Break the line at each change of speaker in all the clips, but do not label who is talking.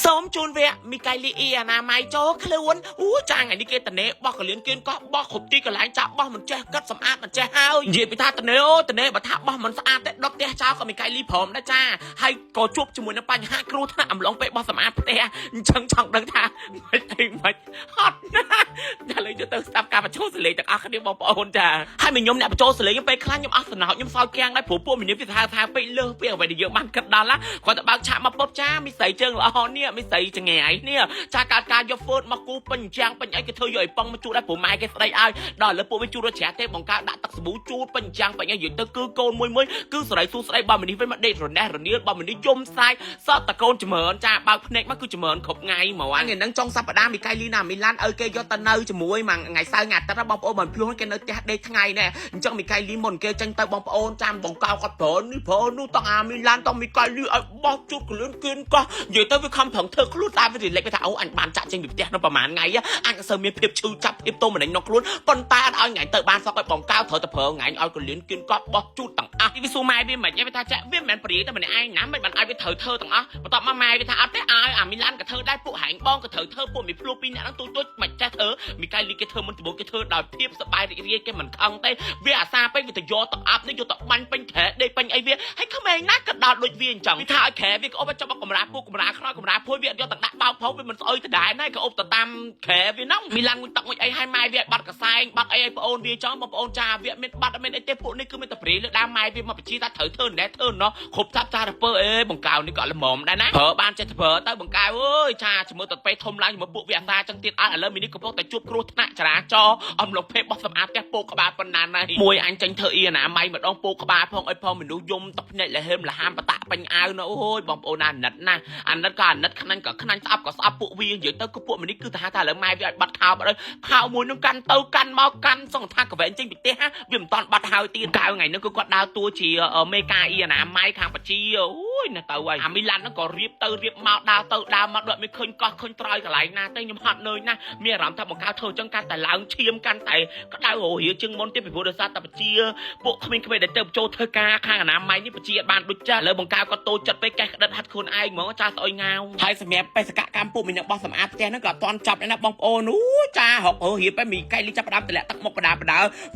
សូមជូនវគ្គមីកៃលីអ៊ីអនាម័យចូលខ្លួនចាថ្ងៃនេះគេតនេបោះកលៀនគៀនកោះបោះគ្រប់ទីកន្លែងចាបោះមិនចេះកាត់សម្អាតមិនចេះហើយនិយាយពីថាតនេតនេបើថាបោះមិនស្អាតទេដុតផ្ទះចោលក៏មីកៃលីព្រមដែរចាហើយក៏ជួបជាមួយនឹងបញ្ហាគ្រោះថ្នាក់អំឡុងពេលបោះសម្អាតផ្ទះអញ្ចឹងចង់ដឹងថាមិនហត់ណាដល់លើទៅស្ដាប់ការបញ្ចូលសលេងទាំងអស់គ្នាបងប្អូនចាហើយខ្ញុំអ្នកបញ្ចូលសលេងខ្ញុំពេលខ្លាំងខ្ញុំអស់សំណោចខ្ញុំសោកគាំងដែរព្រោះពួកមីនេះវាថាពេកលើសពីអ្វីដែលយើងបានគិតដល់ណាគាត់ទៅបើកឆាកមកពុបចាមីស្រីជើងល្អនេះមីស្រីចង្អាយនេះចាការយកហ្វឺតមកគូពេញជាងពេញអីគេធ្វើយកឲ្យប៉ងមកជូតឲ្យព្រោះម៉ែគេស្ដីឲ្យដល់លើពួកវាជូតរត់ច្រាទេបង្កើតដាក់ទឹកសាប៊ូជូតពេញជាងពេញអីនិយាយទៅគឺកូនមួយគឺសរីសួស្ដីបើមីនេះវិញមកដេករណេះរនៀលបើមីនេះយំស្រែកសតតកូនចម្រើនចាបើកភ្នែកមកគឺចម្រើនគ្រប់ថ្ងៃហ្មងថ្ងៃហ្នឹងចុងសប្តាហ៍មីកៃលីណាមីឡានឲ្យគេយកទៅនៅជាមួយមួយថ្ងៃសៅរ៍ថ្ងៃអាទិត្យបងប្អូនមិនភ្លោះគេនៅផ្ទះដេកថ្ងៃណែអញ្ចឹងមីកៃលីមុនគេចេញទៅបងប្អូនចាំបង្កោគាត់ប្រើនេះប្រើនោះតង់អាមីឡានតង់មីកៃលីឲ្យបោះជូតកលឿនគៀនកោះនិយាយទៅវាខំប្រឹងធ្វើខ្លួនតែវារីលេចថាអូអញបានចាក់ចេញពីផ្ទះនៅប្រហែលថ្ងៃអញក៏សើមានភាពឈឺចាប់ភាពទុំម្នេញក្នុងខ្លួនប៉ុន្តែឲ្យថ្ងៃទៅបានសក់ឲ្យបង្កោត្រូវតែប្រើថ្ងៃឲ្យកលឿនគៀនកោះបោះជូតទាំងអស់វាស៊ូម៉ែវាមិនវាថាចាក់វាមិនមែនព្រាយតែម្នាក់ឯងណាមិនបានឲ្យវាត្រូវធ្វើទាំងអស់បន្ទាប់មកម៉ែវាថាអត់ទេឲ្យអាមីឡានក៏ធ្វើដែរពួកហែងបងក៏ត្រូវធ្វើពួកមីភ្លោះពីរនាក់ហ្នឹងទូចមិនចេះធ្វើមីកៃលីគេធ្វើមុនដំបូងគេធ្វើដោយភាពសប្បាយរីករាយគេមិនខឹងទេវាអាសាពេកវាទៅយកទៅអាប់នេះយកទៅបាញ់ពេញក្រែដេកពេញអីវាហើយក្មេងណាក៏ដល់ដូចវាអញ្ចឹងវាថាឲ្យក្រែវាក៏អប់ចាប់កំរាពួកកំរាខ្នើកំរាភួយវាយកទៅដាក់បោកផងវាមិនស្អុយទៅដែរណាក៏អប់ទៅតាមក្រែវាហ្នឹងមីឡាំងមួយទឹកមួយអីឲ្យម៉ែវាបាត់កសែងបាត់អីឲ្យប្អូនវាចឹងបងប្អូនចាវាមានបាត់អត់មានអីទេពួកនេះគឺមានតែព្រាលើដើមម៉ែវាមកបញ្ជាថាត្រូវធ្វើណែធ្វើណោះគ្រប់ចាប់ចារពើអេបង្កៅនេះក៏ល្មមដែរណាប្រើបានចេះទៅប្រើទៅបង្កៅអើយចាជាមួយទៅពេលធំឡើងជាមួយពួកវាអាសាចឹងទៀតឥឡូវមីនេះកំពុងតែជួបគ្រោះថ្នាក់ចរាចរណ៍អំឡុងពេលបោះសម្អាតផ្ទះពោកក្បាលប៉ុណ្ណាណៃមួយអញចេញធ្វើអ៊ីអនាម័យម្ដងពោកក្បាលផងអីផងមនុស្សយំទឹកភ្នែកលហេមលហាមបតាក់ពេញអាវណអូយបងប្អូនអាណិតណាអាណិតក៏អាណិតខ្នាញ់ក៏ខ្នាញ់ស្អប់ក៏ស្អប់ពួកវានិយាយទៅគឺពួកមីនេះគឺថាឥឡូវម៉ែវាឲ្យបាត់ខោបាត់ហើយខោមួយនឹងកាន់ទៅកាន់មកកាន់សង្ឃថាកវែងចេញពីផ្ទះវាមិនតាន់បាត់ហើយទៀតកៅថ្ងៃហ្នឹងគឺគាត់ដើរតួជាមេការអ៊ីអនាម័យខាងបជាអូយណាទៅហើយអាមីឡានហ្នឹងក៏រៀបទៅរៀបមកដើរទៅដើរមកដូចមិនឃើញកោះឃើញត្រោយកន្លែងណាទេខ្ញុំហត់នឿយណាមានអារម្មណ៍ថាបង្កើតធ្វើចឹងកាន់តែឡើងឈាមកាន់តែក្តៅរហៀជាងមុនទៀតពីព្រោះដោយសារតែបជាពួកក្មេងៗដែលទៅចូលធ្វើការខាងអនាម័យនេះបជាអត់បានដូចចាស់ឥឡូវបង្កើតគាត់តូចចិត្តពេកកេះក្តិតហាត់ខ្លួនឯងហ្មងចាស្អុយងាវហើយសម្រាប់បេសកកម្មពួកមីនឹងបោះសម្អាតផ្ទះហ្នឹងក៏អត់ទាន់ចប់ដែរណាបងប្អូនចាហុករហៀពេលមីកៃលីចាប់ផ្ដើមតម្លាក់ទឹកមុខបដា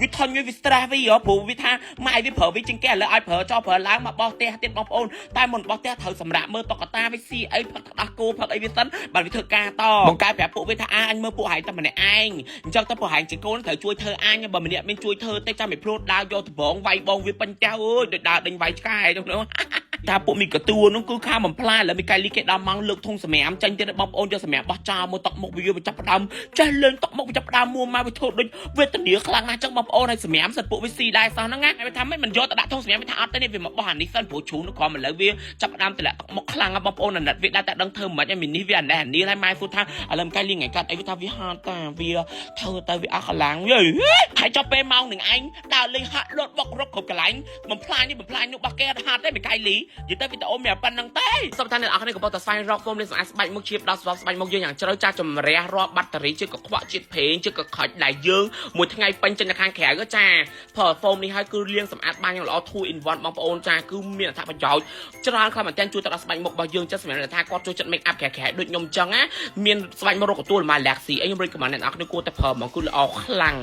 វាធន់វា stress វាព្រោះវាថាម៉ែវាប្រើវាជាងគេឥឡូវឲ្យប្រើចោលប្រើឡើងមកបោះផ្ទះទៀតបងប្អូនតែមុនបោះផ្ទះត្រូវសម្រាប់មើលតុក្កតាវាស៊ីអីផឹកទឹកដោះគោផឹកអីវាសិនបាទវាធ្វើការតបង្កើតប្រាប់ពួកវាថាអញមើលពួកហែងតែម្នាក់ឯងអញ្ចឹងទៅពួកហែងជាកូនត្រូវជួយធ្វើអញបើម្នាក់មានជួយធ្វើតែចាំមិនភ្លោតដើរយកដបងវាយបងវាពេញផ្ទះអើយដូចដើរដេញវាយឆ្កែទៅនោះថាពួកមីកតួនោះគឺខាបំផ្លាឥឡូវមីកៃលីគេដល់ម៉ោងលើកធុងសម្រាប់ចាញ់ទៀតបងប្អូនយកសម្រាប់បោះចោលមើលតុកមុខវាចាប់ផ្ដើមចេះលេងតុកមុខវាចាប់ផ្ដើមមួម៉ៅវាធ្វើដូចវេទនាខ្លាំងណាស់ចឹងបងប្អូនឲ្យសម្រាប់សិតពួកវាស៊ីដែរសោះហ្នឹងណាវាថាមិនយកទៅដាក់ធុងសម្រាប់វាថាអត់ទេនេះវាមកបោះអានេះសិនព្រោះជ្រូនោះគ្រាន់ឥឡូវវាចាប់ផ្ដើមតម្លាក់តុកមុខខ្លាំងណាស់បងប្អូនអាណិតវាដែរតែដឹងធ្វើមិនខ្មិចឲ្យមីនេះវាអានេះអានេះហើយម៉ែសួរថាឥឡូវមីកៃលីថ្ងៃកាត់អីវាថាវាហាត់តាវាធ្វើទៅវាអស់កម្លាំងហើយចុះពេលម៉ោងនឹងឯងដើរលេងហាត់លត់បុករកគ្រប់កន្លែងបំផ្លាញនេះបំផ្លាញនោះបោះគេអត់ហាត់ទេមីកៃលីនិយាយទៅវីដេអូមានប៉ុណ្្នឹងទេសូមថាអ្នកនរគ្នាកំពុងតែស្វែងរកហ្វូមលេងសម្អាតស្បែកមុខជាដល់ស្បែកមុខយើងយ៉ាងជ្រៅចាស់ជំរះរាល់បាត់តេរីជាកខ្វក់ជាតិប្រេងជាកខ្វាច់ដែលយើងមួយថ្ងៃពេញចេញទៅខាងក្រៅក៏ចាព្រោះហ្វូមនេះហើយគឺលាងសម្អាតបានយ៉ាងល្អ 2 in 1 បងប្អូនចាគឺមានអត្ថប្រយោជន៍ច្រើនខ្លាំងមែនទែនជួយទៅដល់ស្បែកមុខរបស់យើងចាសម្រាប់ថាគាត់ចូលចិត្ត make up ក្រៅដូចខ្ញុំចឹងណាមានស្បែកមុខរកទទួលមក Galaxy អីខ្ញុំរៀបកំណត់អ្នកនរគ្នាគួរតែប្រើហ្មងគឺល្អខ្លាំង